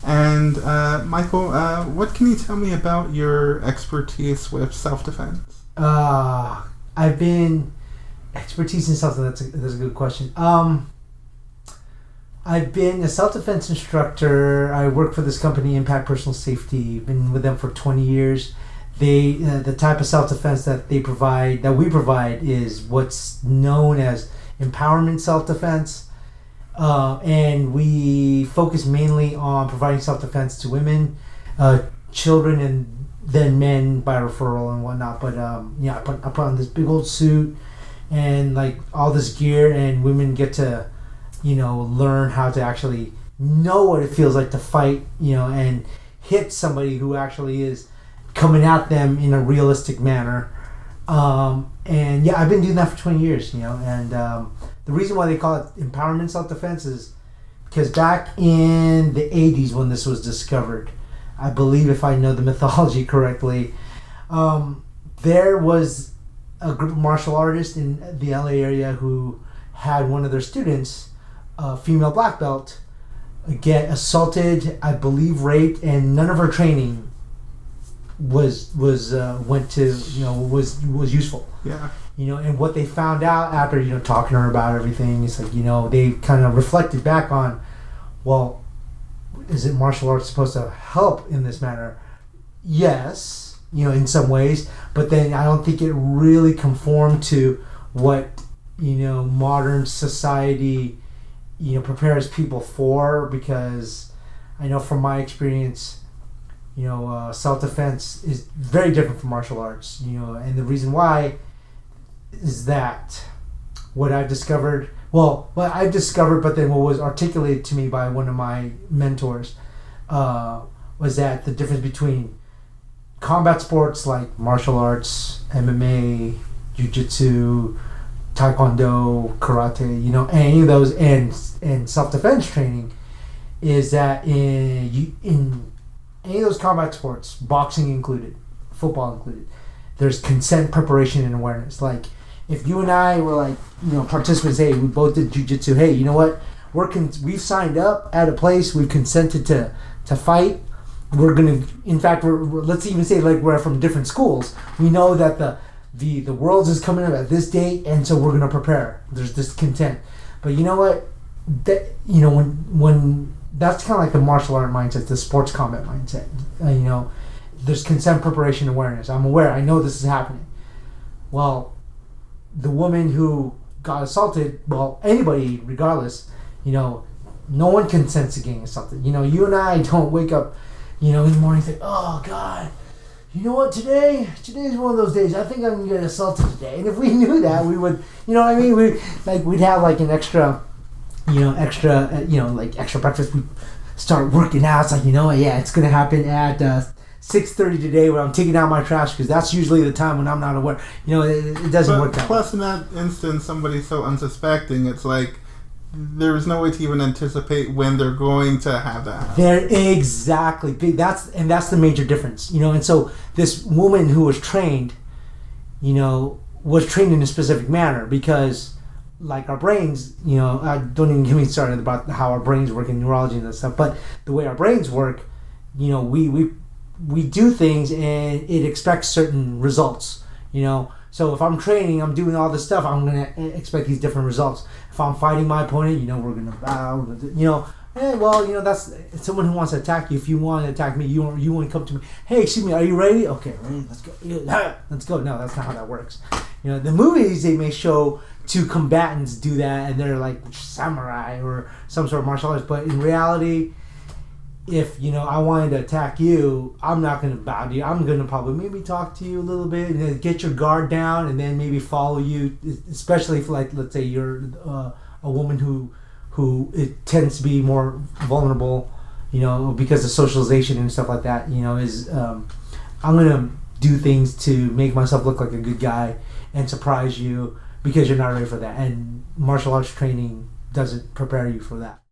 And Michael, what can you tell me about your expertise with self-defense? I've been expertise in self-defense. That's a good question. I've been a self-defense instructor. I work for this company, Impact Personal Safety. Been with them for 20 years. They the type of self-defense that we provide is what's known as empowerment self-defense. And we focus mainly on providing self-defense to women, children, and then men by referral and whatnot. But I put on this big old suit and like all this gear, and women get to, learn how to actually know what it feels like to fight, and hit somebody who actually is coming at them in a realistic manner. And I've been doing that for 20 years, and the reason why they call it empowerment self-defense is because back in the 80s when this was discovered, I believe if I know the mythology correctly, there was a group of martial artists in the LA area who had one of their students, a female black belt, get assaulted, I believe raped, and none of her training was useful. Yeah. And what they found out after talking to her about everything is like they kind of reflected back on, well, is it martial arts supposed to help in this manner? Yes, in some ways, but then I don't think it really conformed to what modern society prepares people for, because I know from my experience, self-defense is very different from martial arts, and the reason why is that what I've discovered, but then what was articulated to me by one of my mentors was that the difference between combat sports like martial arts, MMA, jiu-jitsu, taekwondo, karate, any of those, and self-defense training is that in any of those combat sports, boxing included, football included, there's consent, preparation, and awareness. Like, if you and I were participants, hey, we both did jiu-jitsu, hey, you know what? We've signed up at a place, we've consented to fight. We're gonna, in fact, let's even say we're from different schools. We know that the Worlds is coming up at this date, and so we're gonna prepare. There's this consent. But you know what? That when that's kind of like the martial art mindset, the sports combat mindset. There's consent, preparation, awareness. I'm aware. I know this is happening. Well, the woman who got assaulted, well, anybody, regardless, no one consents to getting assaulted. You and I don't wake up, in the morning and think, oh, God, you know what, today's one of those days. I think I'm going to get assaulted today. And if we knew that, we would, we'd have an extra breakfast. We start working out. It's it's going to happen at 6:30 today when I'm taking out my trash, because that's usually the time when I'm not aware. It doesn't work that way. Plus, in that instance, somebody's so unsuspecting, it's like there's no way to even anticipate when they're going to have that. Exactly. That's the major difference. And so this woman who was trained, was trained in a specific manner, because like our brains, don't even get me started about how our brains work in neurology and that stuff, but the way our brains work, we do things and it expects certain results, So if I'm training, I'm doing all this stuff, I'm going to expect these different results. If I'm fighting my opponent, we're going to bow, that's someone who wants to attack you. If you want to attack me, you want to come to me. Hey, excuse me, are you ready? Okay, ready, let's go. Let's go. No, that's not how that works. The movies, they may show two combatants do that, and they're like samurai or some sort of martial arts, but in reality, if I wanted to attack you, I'm not going to bow to you. I'm going to probably maybe talk to you a little bit and then get your guard down, and then maybe follow you, especially if, let's say you're a woman who it tends to be more vulnerable, because of socialization and stuff like that, is I'm going to do things to make myself look like a good guy and surprise you, because you're not ready for that. And martial arts training doesn't prepare you for that.